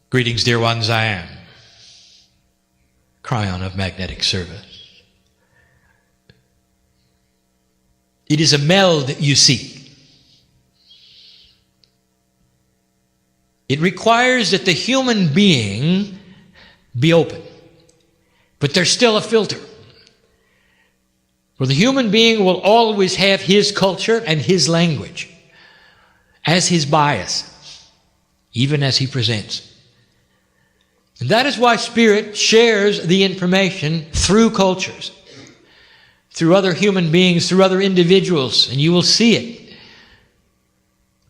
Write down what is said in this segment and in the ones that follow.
Greetings, dear ones, I am Kryon of Magnetic Service. It is a meld you see. It requires that the human being be open, but there's still a filter. For the human being will always have his culture and his language as his bias, even as he presents. And that is why Spirit shares the information through cultures, through other human beings, through other individuals, and you will see it.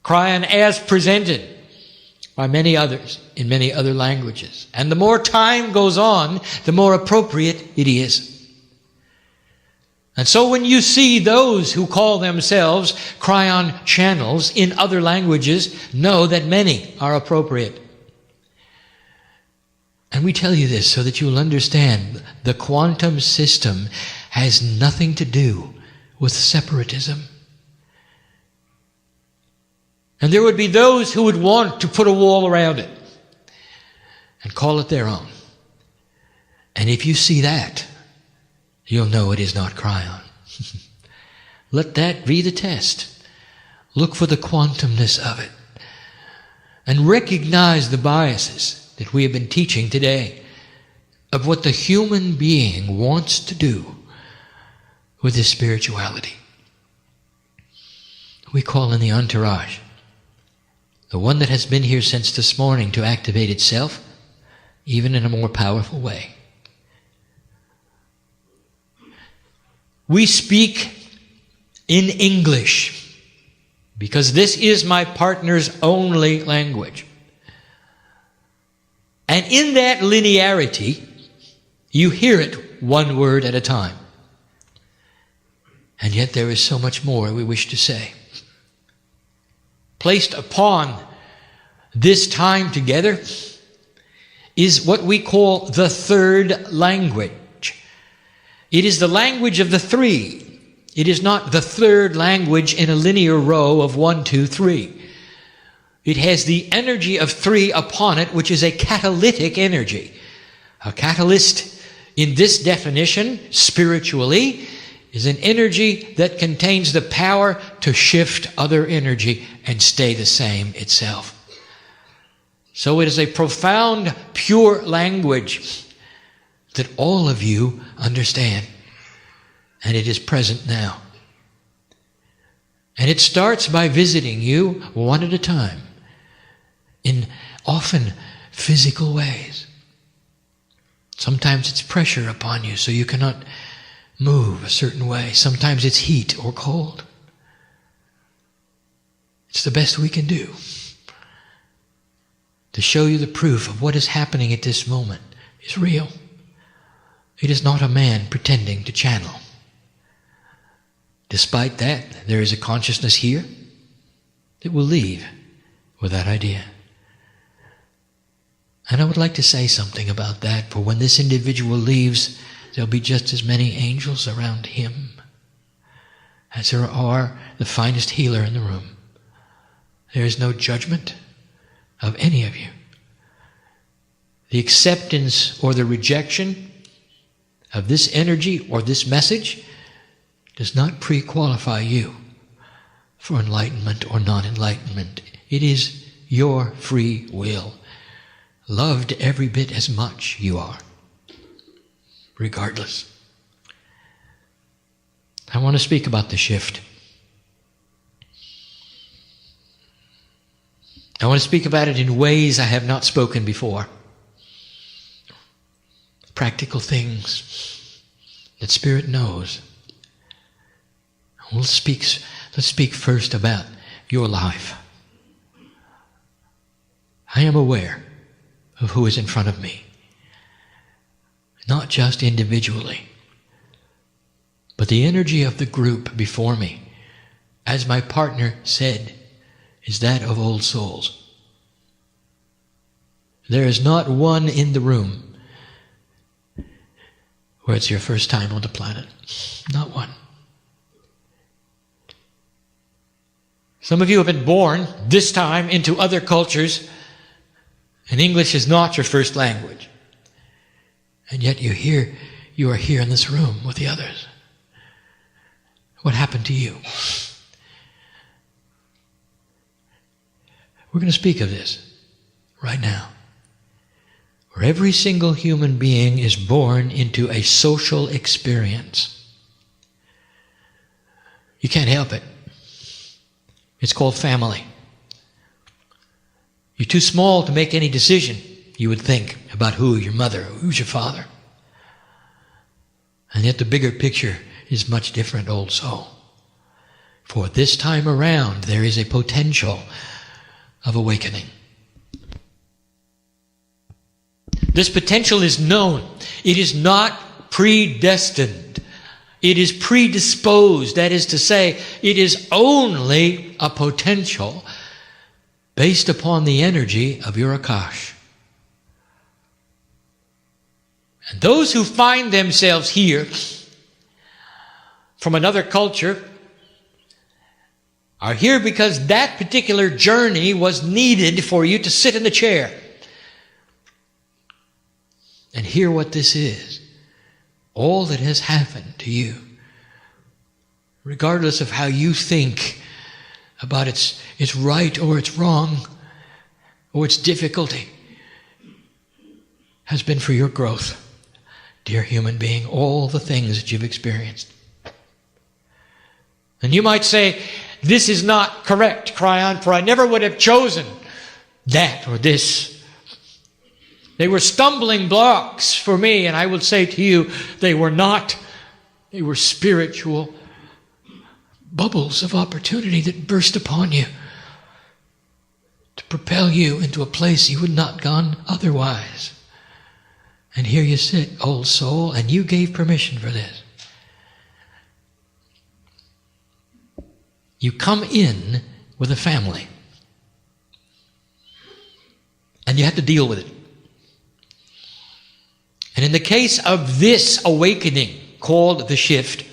Kryon as presented by many others in many other languages. And the more time goes on, the more appropriate it is. And so when you see those who call themselves Kryon channels in other languages, know that many are appropriate. And we tell you this so that you'll understand the quantum system has nothing to do with separatism. And there would be those who would want to put a wall around it and call it their own. And if you see that, you'll know it is not Kryon. Let that be the test. Look for the quantumness of it and recognize the biases that we have been teaching today of what the human being wants to do with his spirituality. We call in the entourage, the one that has been here since this morning, to activate itself, even in a more powerful way. We speak in English because this is my partner's only language. And in that linearity, you hear it one word at a time. And yet there is so much more we wish to say. Placed upon this time together is what we call the third language. It is the language of the three. It is not the third language in a linear row of 1, 2, 3. It has the energy of 3 upon it, which is a catalytic energy. A catalyst, in this definition, spiritually, is an energy that contains the power to shift other energy and stay the same itself. So it is a profound, pure language that all of you understand. And it is present now. And it starts by visiting you one at a time, in often physical ways. Sometimes it's pressure upon you so you cannot move a certain way. Sometimes it's heat or cold. It's the best we can do to show you the proof of what is happening at this moment is real. It is not a man pretending to channel. Despite that, there is a consciousness here that will leave with that idea. And I would like to say something about that, for when this individual leaves, there'll be just as many angels around him as there are the finest healer in the room. There is no judgment of any of you. The acceptance or the rejection of this energy or this message does not pre-qualify you for enlightenment or non-enlightenment. It is your free will. Loved every bit as much you are, regardless. I want to speak about the shift. I want to speak about it in ways I have not spoken before. Practical things that Spirit knows. Let's speak first about your life. I am aware of who is in front of me. Not just individually, but the energy of the group before me, as my partner said, is that of old souls. There is not one in the room where it's your first time on the planet. Not one. Some of you have been born this time into other cultures And English is not your first language. And yet you are here in this room with the others. What happened to you? We're going to speak of this right now. Where every single human being is born into a social experience. You can't help it. It's called family. You're too small to make any decision, you would think, about who your mother, who's your father. And yet the bigger picture is much different also. For this time around, there is a potential of awakening. This potential is known. It is not predestined. It is predisposed. That is to say, it is only a potential based upon the energy of your Akash. And those who find themselves here from another culture are here because that particular journey was needed for you to sit in the chair and hear what this is. All that has happened to you, regardless of how you think about its right or its wrong or its difficulty, has been for your growth. Dear human being, all the things that you've experienced. And you might say, this is not correct, Kryon, for I never would have chosen that or this. They were stumbling blocks for me, and I would say to you, they were not. They were spiritual bubbles of opportunity that burst upon you to propel you into a place you would not have gone otherwise. And here you sit, old soul, and you gave permission for this. You come in with a family. And you have to deal with it. And in the case of this awakening called the shift,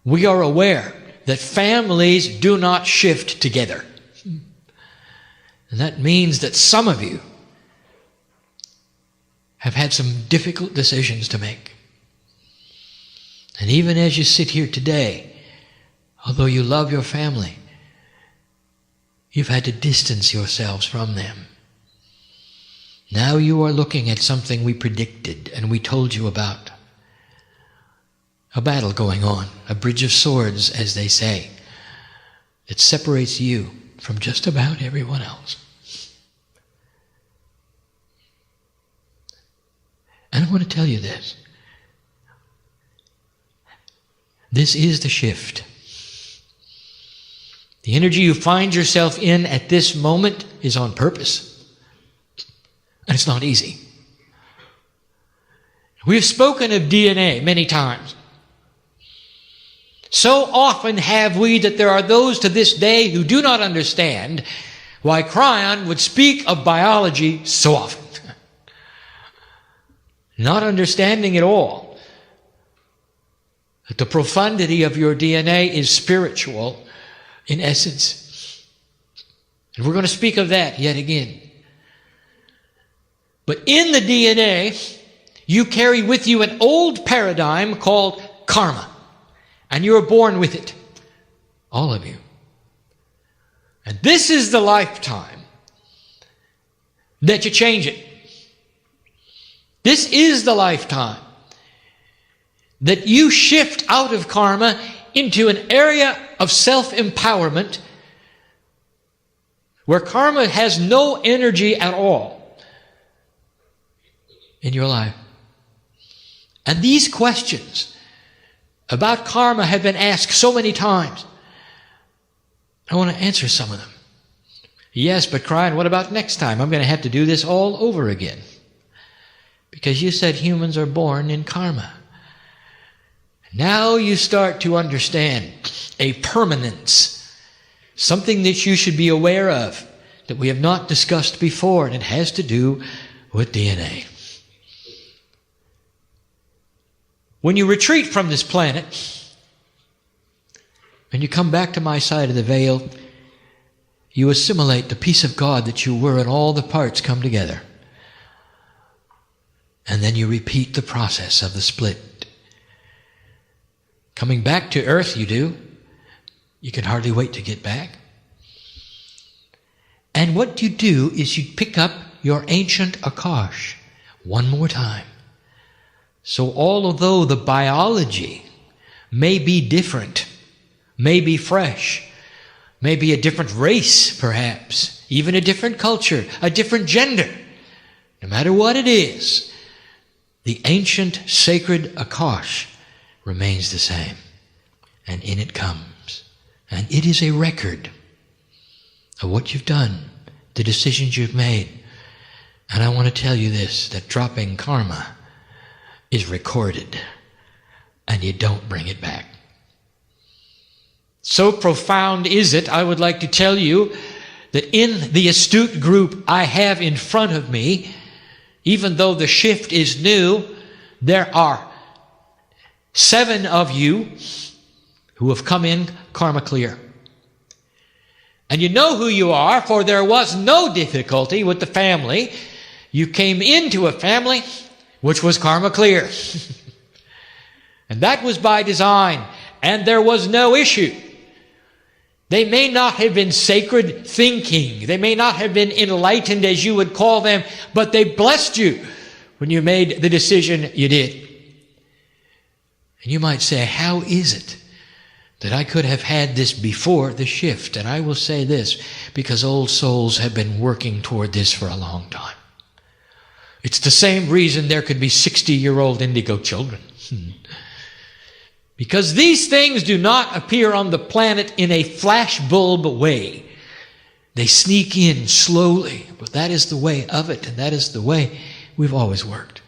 we are aware that families do not shift together. And that means that some of you have had some difficult decisions to make. And even as you sit here today, although you love your family, you've had to distance yourselves from them. Now you are looking at something we predicted and we told you about. A battle going on, a bridge of swords, as they say, that separates you from just about everyone else. And I want to tell you this. This is the shift. The energy you find yourself in at this moment is on purpose. And it's not easy. We've spoken of DNA many times. So often have we that there are those to this day who do not understand why Kryon would speak of biology so often. Not understanding at all that the profundity of your DNA is spiritual in essence. And we're going to speak of that yet again. But in the DNA, you carry with you an old paradigm called karma. And you are born with it. All of you. And this is the lifetime that you change it. This is the lifetime that you shift out of karma into an area of self-empowerment where karma has no energy at all in your life. And these questions about karma have been asked so many times. I want to answer some of them. Yes, but Kryon, what about next time? I'm going to have to do this all over again. Because you said humans are born in karma. Now you start to understand a permanence, something that you should be aware of, that we have not discussed before, and it has to do with DNA. When you retreat from this planet, and you come back to my side of the veil, you assimilate the peace of God that you were, and all the parts come together. And then you repeat the process of the split. Coming back to earth, you do. You can hardly wait to get back. And what you do is you pick up your ancient Akash one more time. So although the biology may be different, may be fresh, may be a different race perhaps, even a different culture, a different gender, no matter what it is, the ancient sacred Akash remains the same. And in it comes. And it is a record of what you've done, the decisions you've made. And I want to tell you this, that dropping karma is recorded, and you don't bring it back. So profound is it, I would like to tell you that in the astute group I have in front of me, even though the shift is new, there are 7 of you who have come in karma clear. And you know who you are, for there was no difficulty with the family. You came into a family which was karma clear. And that was by design. And there was no issue. They may not have been sacred thinking. They may not have been enlightened, as you would call them, but they blessed you when you made the decision you did. And you might say, how is it that I could have had this before the shift? And I will say this, because old souls have been working toward this for a long time. It's the same reason there could be 60-year-old indigo children. Because these things do not appear on the planet in a flashbulb way. They sneak in slowly, but that is the way of it, and that is the way we've always worked.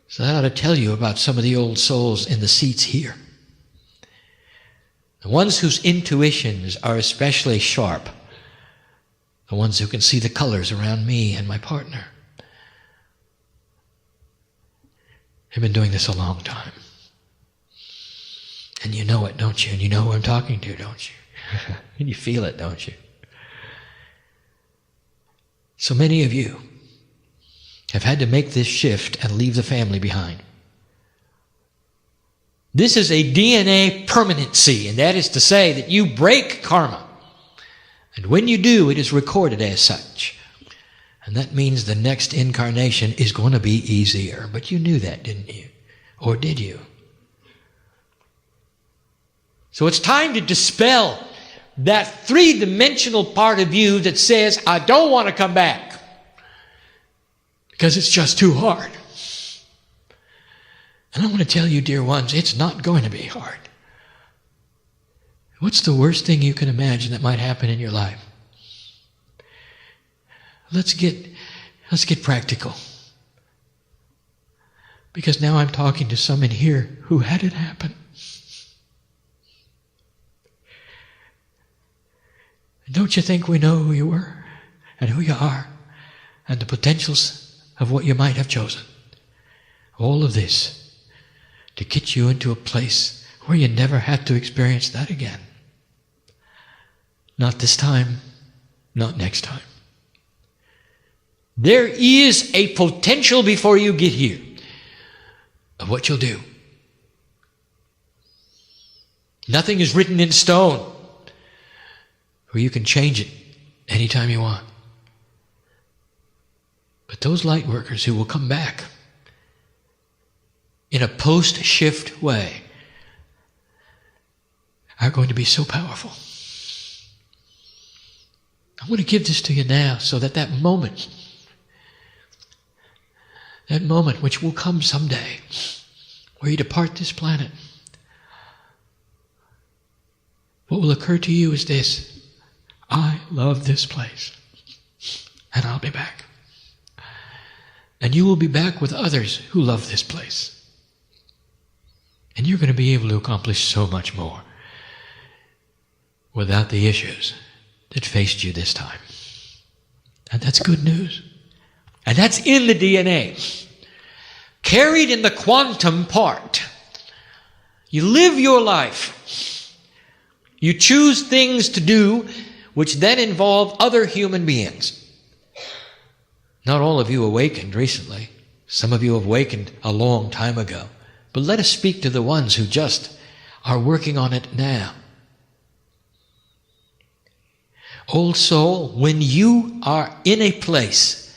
So that ought to tell you about some of the old souls in the seats here. The ones whose intuitions are especially sharp, the ones who can see the colors around me and my partner, have been doing this a long time. And you know it, don't you? And you know who I'm talking to, don't you? And you feel it, don't you? So many of you have had to make this shift and leave the family behind. This is a DNA permanency, and that is to say that you break karma. And when you do, it is recorded as such. And that means the next incarnation is going to be easier. But you knew that, didn't you? Or did you? So it's time to dispel that three-dimensional part of you that says, I don't want to come back because it's just too hard. And I want to tell you, dear ones, it's not going to be hard. What's the worst thing you can imagine that might happen in your life? Let's get practical. Because now I'm talking to some in here who had it happen. Don't you think we know who you were and who you are and the potentials of what you might have chosen? All of this to get you into a place where you never had to experience that again. Not this time, not next time. There is a potential before you get here of what you'll do. Nothing is written in stone, where you can change it anytime you want. But those light workers who will come back in a post-shift way are going to be so powerful. I want to give this to you now so that moment which will come someday, where you depart this planet, what will occur to you is this: I love this place, and I'll be back. And you will be back with others who love this place. And you're going to be able to accomplish so much more without the issues that faced you this time. And that's good news. And that's in the DNA. Carried in the quantum part. You live your life. You choose things to do which then involve other human beings. Not all of you awakened recently. Some of you have awakened a long time ago. But let us speak to the ones who just are working on it now. Old soul, when you are in a place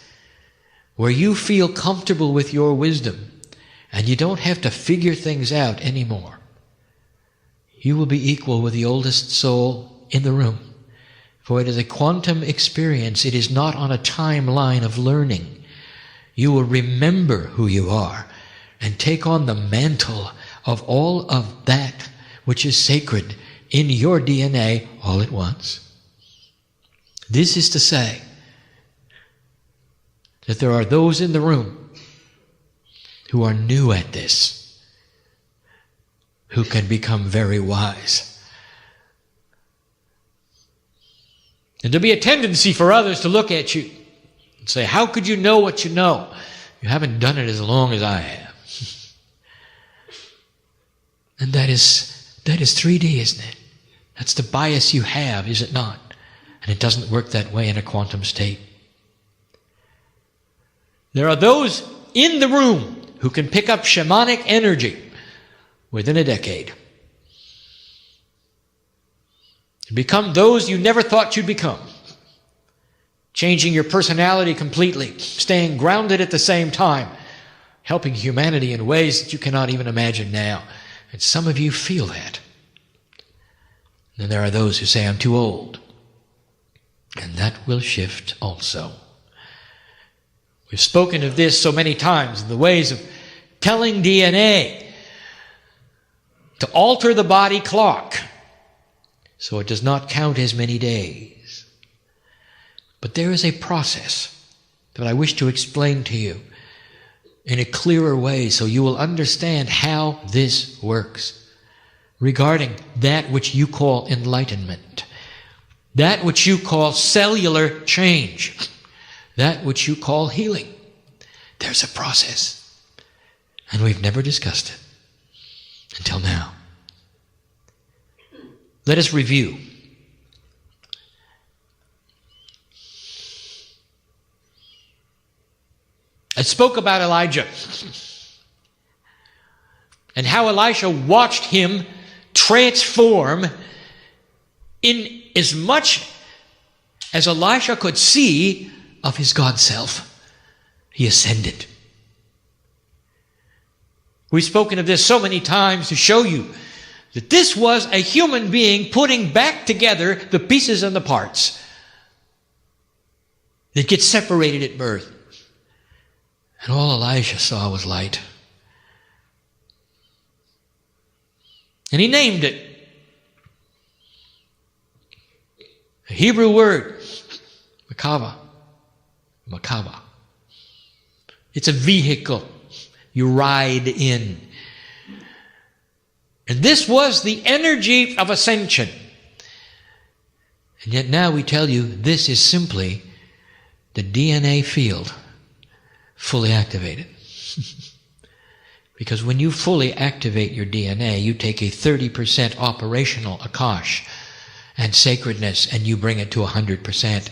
where you feel comfortable with your wisdom and you don't have to figure things out anymore, you will be equal with the oldest soul in the room. For it is a quantum experience. It is not on a timeline of learning. You will remember who you are and take on the mantle of all of that which is sacred in your DNA all at once. This is to say that there are those in the room who are new at this, who can become very wise. And there'll be a tendency for others to look at you and say, how could you know what you know? You haven't done it as long as I have. And that is 3D, isn't it? That's the bias you have, is it not? And it doesn't work that way in a quantum state. There are those in the room who can pick up shamanic energy within a decade. To become those you never thought you'd become. Changing your personality completely, staying grounded at the same time, helping humanity in ways that you cannot even imagine now. And some of you feel that. Then there are those who say, I'm too old. And that will shift also. We've spoken of this so many times, the ways of telling DNA to alter the body clock so it does not count as many days. But there is a process that I wish to explain to you in a clearer way so you will understand how this works regarding that which you call enlightenment, that which you call cellular change, that which you call healing. There's a process, and we've never discussed it until now. Let us review. I spoke about Elijah and how Elisha watched him transform in as much as Elisha could see of his God self. He ascended. We've spoken of this so many times to show you that this was a human being putting back together the pieces and the parts that get separated at birth. And all Elisha saw was light. And he named it. A Hebrew word, Makaba. Makaba. It's a vehicle you ride in. And this was the energy of ascension. And yet now we tell you this is simply the DNA field fully activated. Because when you fully activate your DNA, you take a 30% operational akash and sacredness and you bring it to 100%.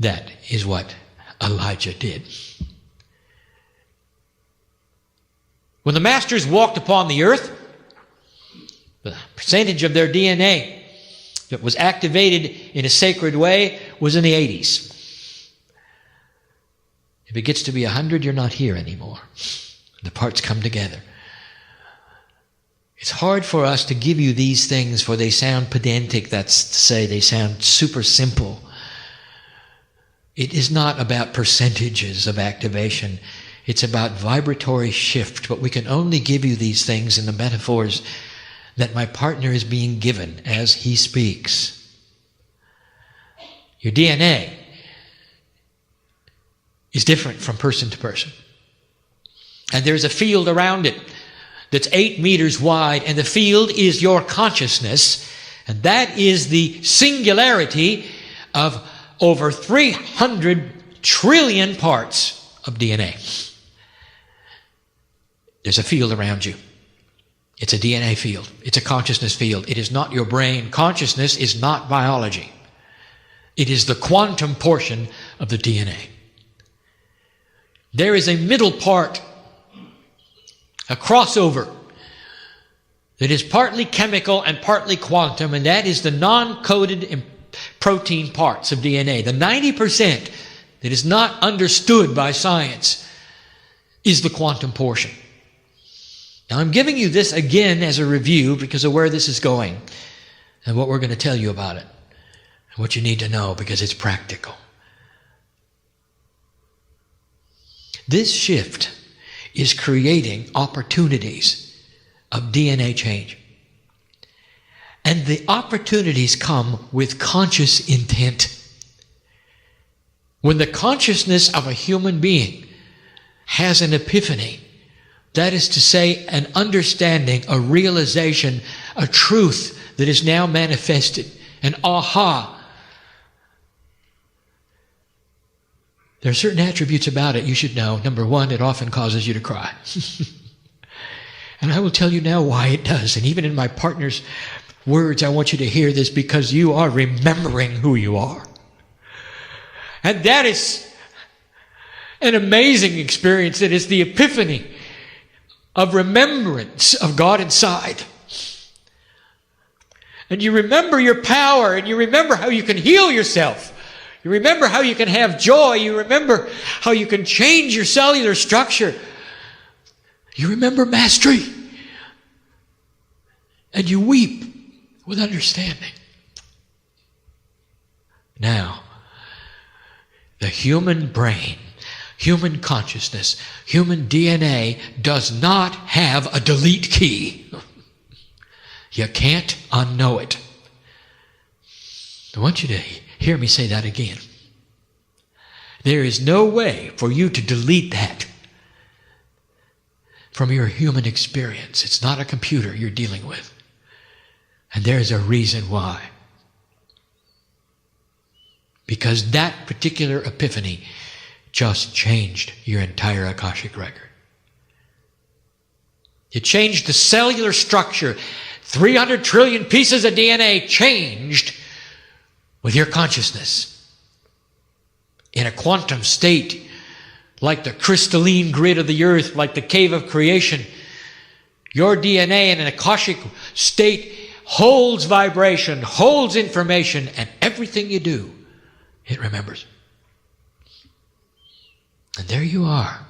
That is what Elijah did. When the masters walked upon the earth, the percentage of their DNA that was activated in a sacred way was in the 80s. If it gets to be 100, you're not here anymore. The parts come together. It's hard for us to give you these things, for they sound pedantic. That's to say, they sound super simple. It is not about percentages of activation. It's about vibratory shift. But we can only give you these things in the metaphors that my partner is being given as he speaks. Your DNA is different from person to person. And there's a field around it that's 8 meters wide, and the field is your consciousness, and that is the singularity of over 300 trillion parts of DNA. There's a field around you. It's a DNA field. It's a consciousness field. It is not your brain. Consciousness is not biology. It is the quantum portion of the DNA. There is a middle part, a crossover, that is partly chemical and partly quantum, and that is the non-coded protein parts of DNA. The 90% that is not understood by science is the quantum portion. Now, I'm giving you this again as a review because of where this is going and what we're going to tell you about it and what you need to know because it's practical. This shift is creating opportunities of DNA change. And the opportunities come with conscious intent. When the consciousness of a human being has an epiphany, that is to say, an understanding, a realization, a truth that is now manifested, an aha. There are certain attributes about it you should know. Number one, it often causes you to cry. And I will tell you now why it does. And even in my partner's words, I want you to hear this because you are remembering who you are. And that is an amazing experience. It is the epiphany of remembrance of God inside. And you remember your power, and you remember how you can heal yourself. You remember how you can have joy. You remember how you can change your cellular structure. You remember mastery. And you weep with understanding. Now, the human brain, human consciousness, human DNA does not have a delete key. You can't unknow it. I want you to hear me say that again. There is no way for you to delete that from your human experience. It's not a computer you're dealing with. And there's a reason why. Because that particular epiphany just changed your entire Akashic record. It changed the cellular structure. 300 trillion pieces of DNA changed with your consciousness. In a quantum state, like the crystalline grid of the earth, like the cave of creation, your DNA in an Akashic state holds vibration, holds information, and everything you do, it remembers. And there you are,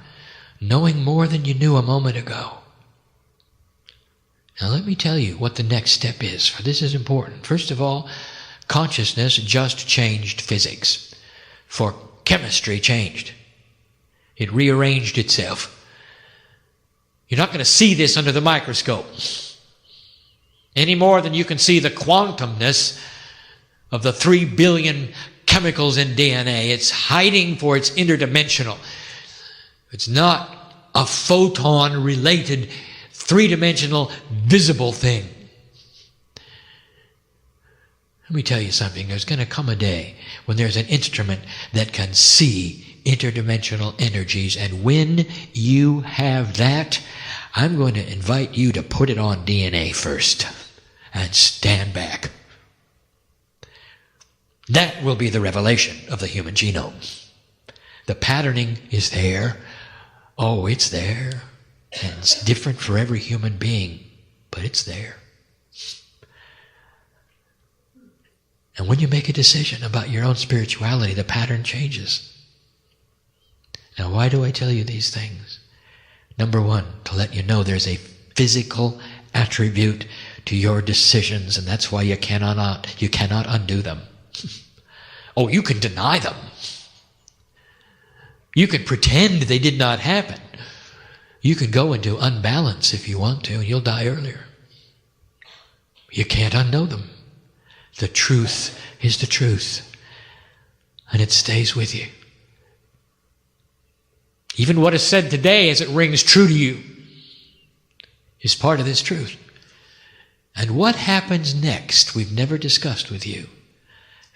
knowing more than you knew a moment ago. Now let me tell you what the next step is, for this is important. First of all, consciousness just changed physics, for chemistry changed. It rearranged itself. You're not going to see this under the microscope any more than you can see the quantumness of the 3 billion chemicals in DNA. It's hiding for its interdimensional. It's not a photon-related, three-dimensional, visible thing. Let me tell you something. There's going to come a day when there's an instrument that can see interdimensional energies. And when you have that, I'm going to invite you to put it on DNA first and stand back. That will be the revelation of the human genome. The patterning is there. Oh, it's there. And it's different for every human being, but it's there. And when you make a decision about your own spirituality, the pattern changes. Now, why do I tell you these things? Number one, to let you know there's a physical attribute to your decisions, and that's why you cannot undo them. Oh, you can deny them. You can pretend they did not happen. You can go into unbalance if you want to, and you'll die earlier. You can't unknow them. The truth is the truth, and it stays with you. Even what is said today as it rings true to you is part of this truth. And what happens next, we've never discussed with you.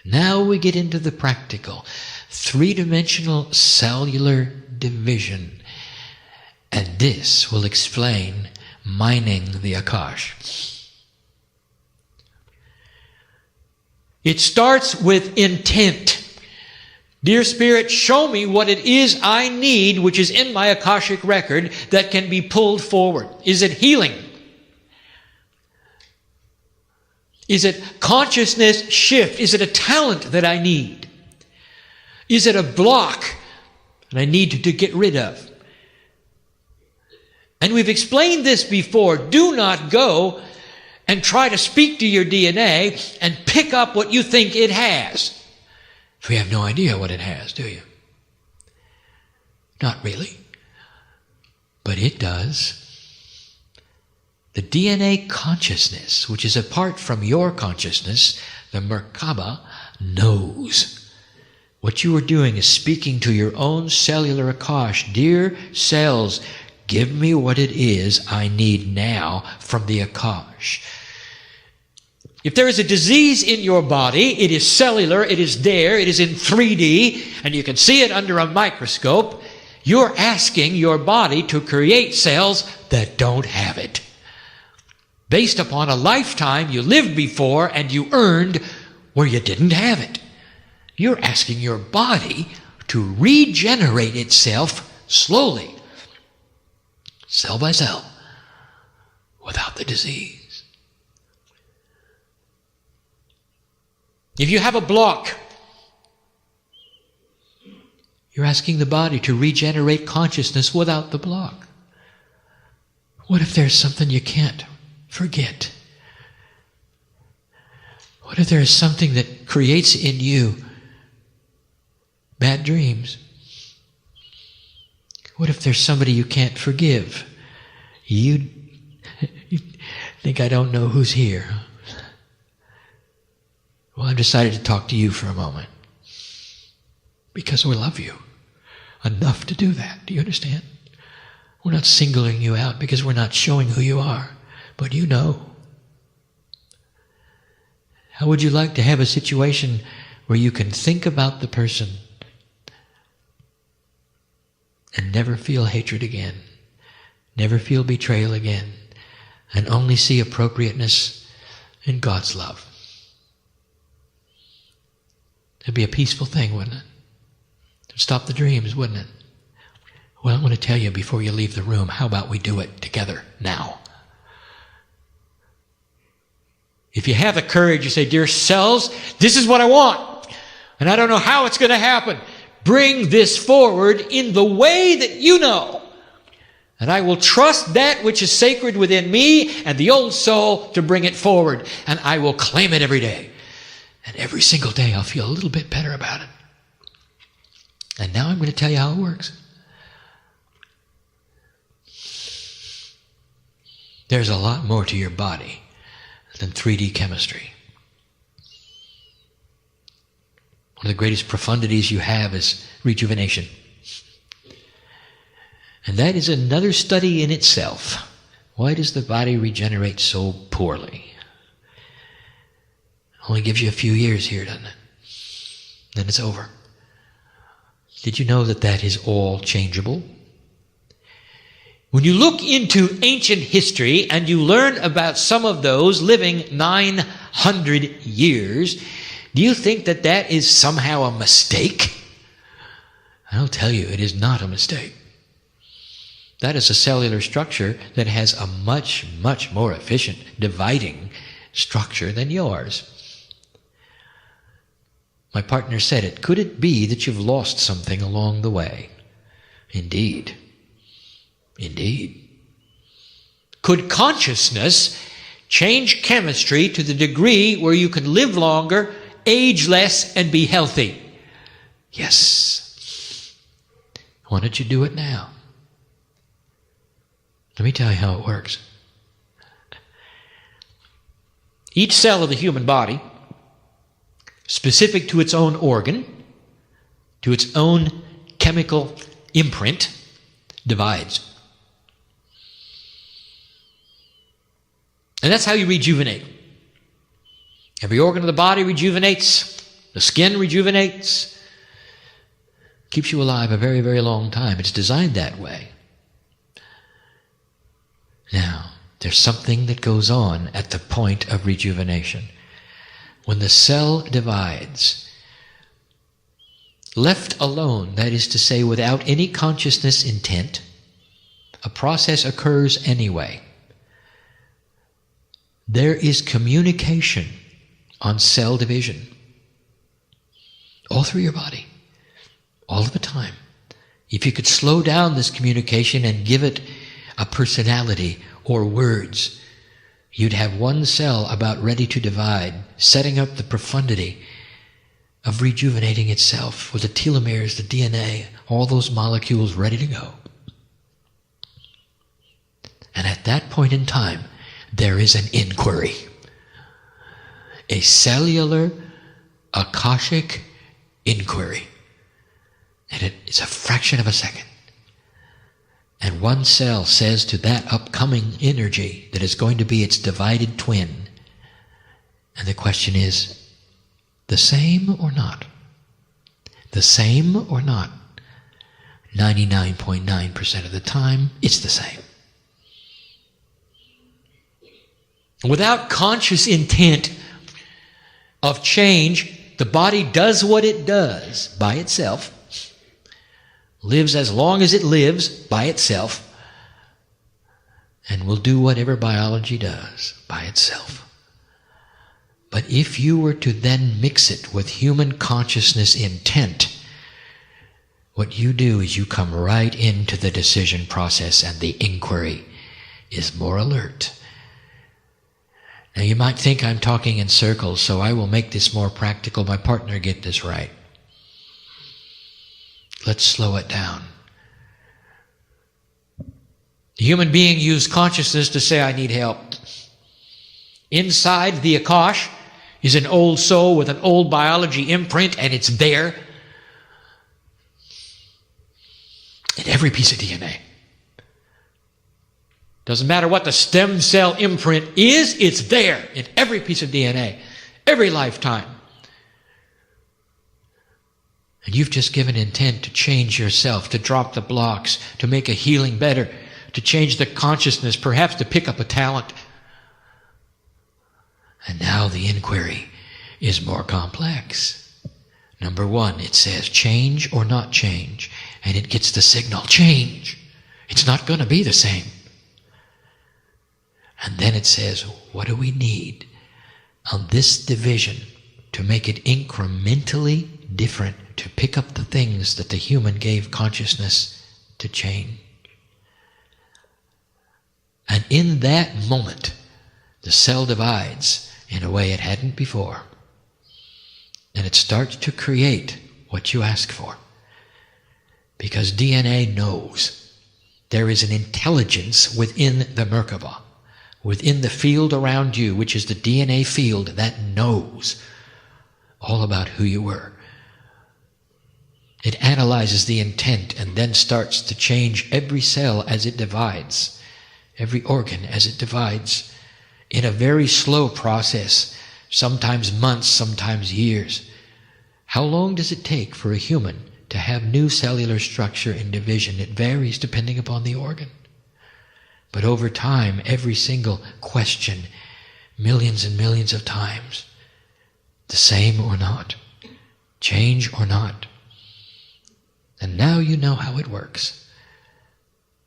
Now we get into the practical, three-dimensional cellular division. And this will explain mining the Akash. It starts with intent. Dear Spirit, show me what it is I need, which is in my Akashic record, that can be pulled forward. Is it healing? Is it consciousness shift? Is it a talent that I need? Is it a block that I need to get rid of? And we've explained this before. Do not go and try to speak to your DNA and pick up what you think it has. For you have no idea what it has, do you? Not really. But it does. The DNA consciousness, which is apart from your consciousness, the Merkaba, knows. What you are doing is speaking to your own cellular Akash. Dear cells, give me what it is I need now from the Akash. If there is a disease in your body, it is cellular, it is there, it is in 3D, and you can see it under a microscope. You're asking your body to create cells that don't have it, based upon a lifetime you lived before and you earned where you didn't have it. You're asking your body to regenerate itself slowly, cell by cell, without the disease. If you have a block, you're asking the body to regenerate consciousness without the block. What if there's something you can't forget? What if there is something that creates in you bad dreams? What if there's somebody you can't forgive? You think I don't know who's here? Well, I've decided to talk to you for a moment because we love you enough to do that. Do you understand? We're not singling you out because we're not showing who you are, but you know. How would you like to have a situation where you can think about the person and never feel hatred again, never feel betrayal again, and only see appropriateness in God's love? It'd be a peaceful thing, wouldn't it? It'd stop the dreams, wouldn't it? Well, I want to tell you before you leave the room, how about we do it together now? If you have the courage, you say, dear cells, this is what I want, and I don't know how it's going to happen. Bring this forward in the way that you know, and I will trust that which is sacred within me and the old soul to bring it forward, and I will claim it every day. And every single day I'll feel a little bit better about it. And now I'm going to tell you how it works. There's a lot more to your body than 3D chemistry. One of the greatest profundities you have is rejuvenation. And that is another study in itself. Why does the body regenerate so poorly? Only gives you a few years here, doesn't it? Then it's over. Did you know that that is all changeable? When you look into ancient history and you learn about some of those living 900 years, do you think that that is somehow a mistake? I'll tell you, it is not a mistake. That is a cellular structure that has a much, much more efficient dividing structure than yours. My partner said it. Could it be that you've lost something along the way? Indeed. Indeed. Could consciousness change chemistry to the degree where you can live longer, age less, and be healthy? Yes. Why don't you do it now? Let me tell you how it works. Each cell of the human body, specific to its own organ, to its own chemical imprint, divides. And that's how you rejuvenate. Every organ of the body rejuvenates. The skin rejuvenates. Keeps you alive a very, very long time. It's designed that way. Now, There's something that goes on at the point of rejuvenation. When the cell divides, left alone, that is to say, without any consciousness intent, a process occurs anyway. There is communication on cell division all through your body, all of the time. If you could slow down this communication and give it a personality or words, you'd have one cell about ready to divide, setting up the profundity of rejuvenating itself with the telomeres, the DNA, all those molecules ready to go. And at that point in time, there is an inquiry. A cellular, akashic inquiry. And it's a fraction of a second. And one cell says to that upcoming energy that is going to be its divided twin, and the question is, the same or not? The same or not? 99.9% of the time, it's the same. Without conscious intent of change, the body does what it does by itself, lives as long as it lives by itself, and will do whatever biology does by itself. But if you were to then mix it with human consciousness intent, what you do is you come right into the decision process, and the inquiry is more alert. Now you might think I'm talking in circles, so I will make this more practical. My partner get this right. Let's slow it down. The human being used consciousness to say, I need help. Inside the Akash is an old soul with an old biology imprint, and it's there in every piece of DNA. Doesn't matter what the stem cell imprint is, it's there in every piece of DNA, every lifetime. And you've just given intent to change yourself, to drop the blocks, to make a healing better, to change the consciousness, perhaps to pick up a talent. And now the inquiry is more complex. Number one, it says change or not change, and it gets the signal, change. It's not going to be the same. And then it says, what do we need on this division to make it incrementally different, to pick up the things that the human gave consciousness to change? And in that moment, the cell divides in a way it hadn't before. And it starts to create what you ask for. Because DNA knows. There is an intelligence within the Merkaba, within the field around you, which is the DNA field that knows all about who you were. It analyzes the intent and then starts to change every cell as it divides, every organ as it divides, in a very slow process, sometimes months, sometimes years. How long does it take for a human to have new cellular structure and division? It varies depending upon the organ. But over time, every single question, millions and millions of times, the same or not, change or not. And now you know how it works.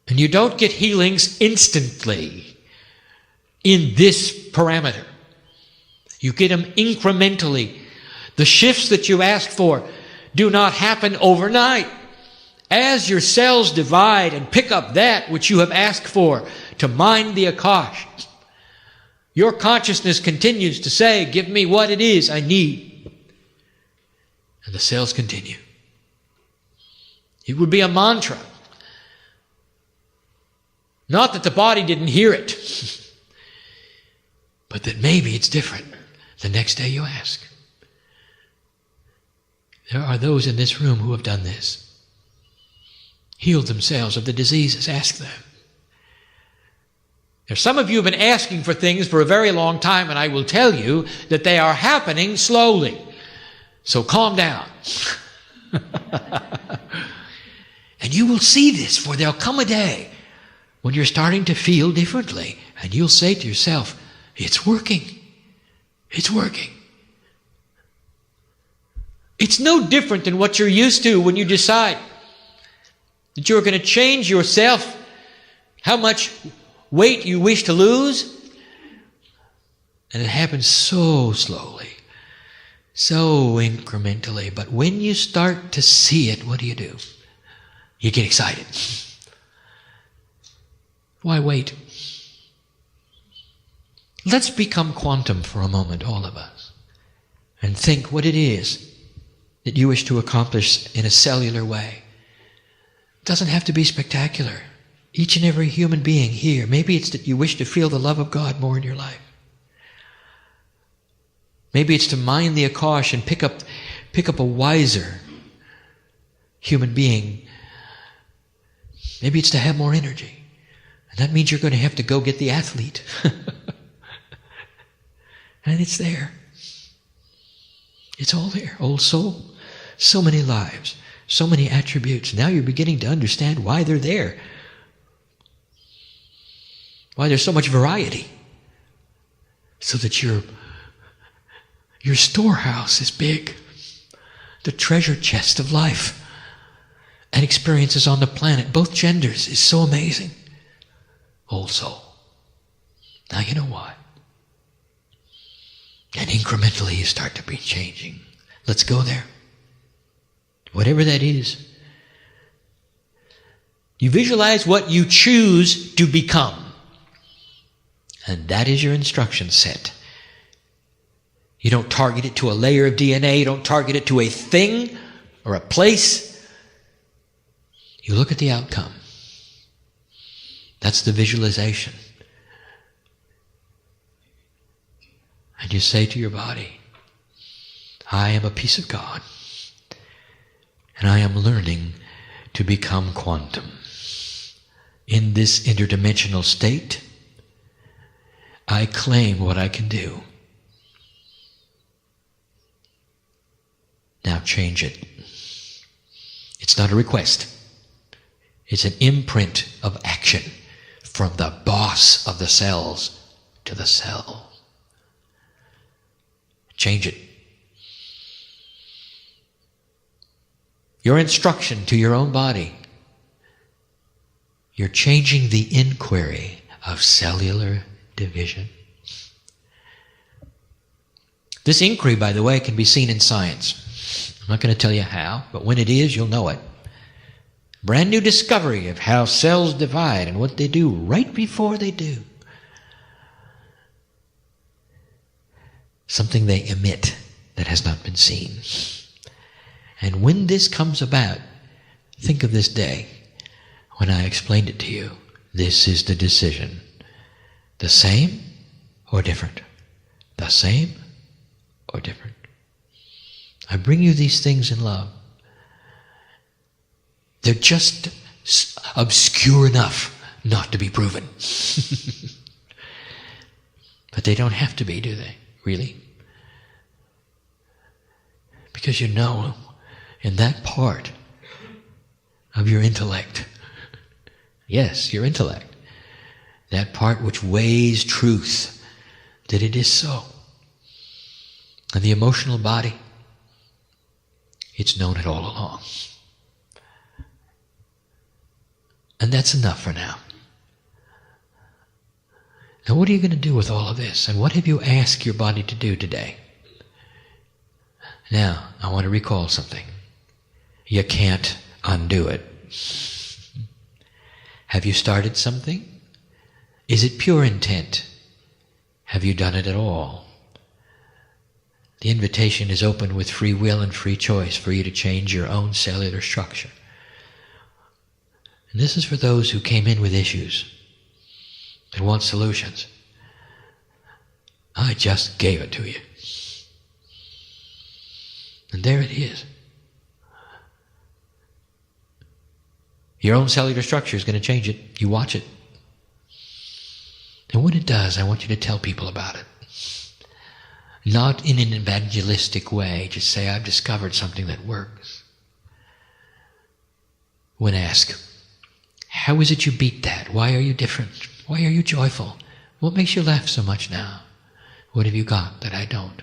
And you don't get healings instantly in this parameter. You get them incrementally. The shifts that you ask for do not happen overnight. As your cells divide and pick up that which you have asked for to mind the Akash, your consciousness continues to say, give me what it is I need. And the cells continue. It would be a mantra. Not that the body didn't hear it, but that maybe it's different the next day you ask. There are those in this room who have done this. Healed themselves of the diseases. Ask them. There's some of you have been asking for things for a very long time, and I will tell you that they are happening slowly. So calm down. And you will see this, for there'll come a day when you're starting to feel differently. And you'll say to yourself, it's working. It's working. It's no different than what you're used to when you decide that you're going to change yourself, how much weight you wish to lose. And it happens so slowly, so incrementally. But when you start to see it, what do? You get excited. Why wait? Let's become quantum for a moment, all of us, and think what it is that you wish to accomplish in a cellular way. It doesn't have to be spectacular. Each and every human being here, maybe it's that you wish to feel the love of God more in your life. Maybe it's to mind the Akash and pick up a wiser human being. Maybe it's to have more energy. And that means you're going to have to go get the athlete. And it's there. It's all there. Old soul. So many lives. So many attributes. Now you're beginning to understand why they're there. Why there's so much variety. So that your storehouse is big. The treasure chest of life and experiences on the planet, both genders, is so amazing. Old soul. Now you know why. And incrementally you start to be changing. Let's go there. Whatever that is. You visualize what you choose to become. And that is your instruction set. You don't target it to a layer of DNA. You don't target it to a thing or a place. You look at the outcome. That's the visualization. And you say to your body, I am a piece of God, and I am learning to become quantum. In this interdimensional state, I claim what I can do. Now change it. It's not a request. It's an imprint of action from the boss of the cells to the cell. Change it. Your instruction to your own body. You're changing the inquiry of cellular division. This inquiry, by the way, can be seen in science. I'm not going to tell you how, but when it is, you'll know it. Brand new discovery of how cells divide and what they do right before they do. Something they emit that has not been seen. And when this comes about, think of this day when I explained it to you. This is the decision. The same or different? The same or different? I bring you these things in love. They're just obscure enough not to be proven. But they don't have to be, do they? Really? Because you know, in that part of your intellect, yes, your intellect, that part which weighs truth, that it is so. And the emotional body, it's known it all along. And that's enough for now. Now what are you going to do with all of this? And what have you asked your body to do today? Now, I want to recall something. You can't undo it. Have you started something? Is it pure intent? Have you done it at all? The invitation is open with free will and free choice for you to change your own cellular structure. And this is for those who came in with issues and want solutions. I just gave it to you. And there it is. Your own cellular structure is going to change it. You watch it. And when it does, I want you to tell people about it. Not in an evangelistic way. Just say, I've discovered something that works. When asked, How is it you beat that? Why are you different? Why are you joyful? What makes you laugh so much now? What have you got that I don't?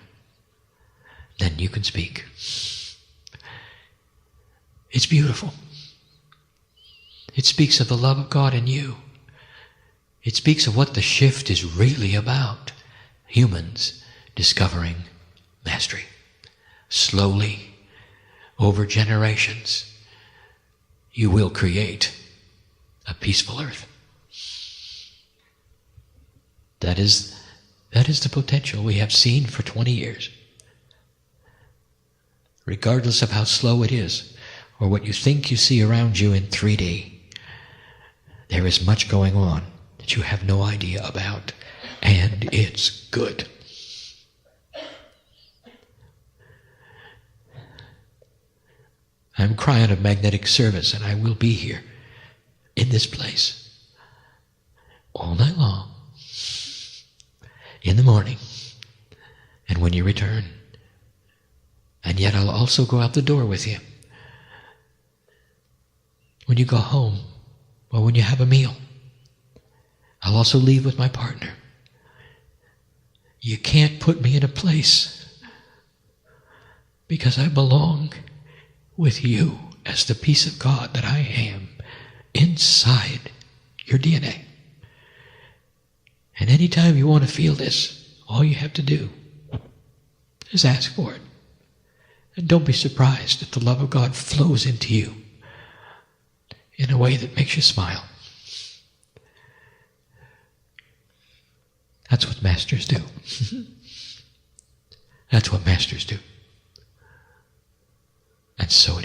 Then you can speak. It's beautiful. It speaks of the love of God in you. It speaks of what the shift is really about. Humans discovering mastery. Slowly, over generations, you will create a peaceful earth. That is the potential we have seen for 20 years. Regardless of how slow it is, or what you think you see around you in 3D, there is much going on that you have no idea about, and it's good. I'm Kryon of Magnetic Service, and I will be here in this place all night long, in the morning, and when you return. And yet I'll also go out the door with you when you go home or when you have a meal. I'll also leave with my partner. You can't put me in a place because I belong with you as the peace of God that I am inside your DNA. And anytime you want to feel this, all you have to do is ask for it. And don't be surprised if the love of God flows into you in a way that makes you smile. That's what masters do. That's what masters do. And so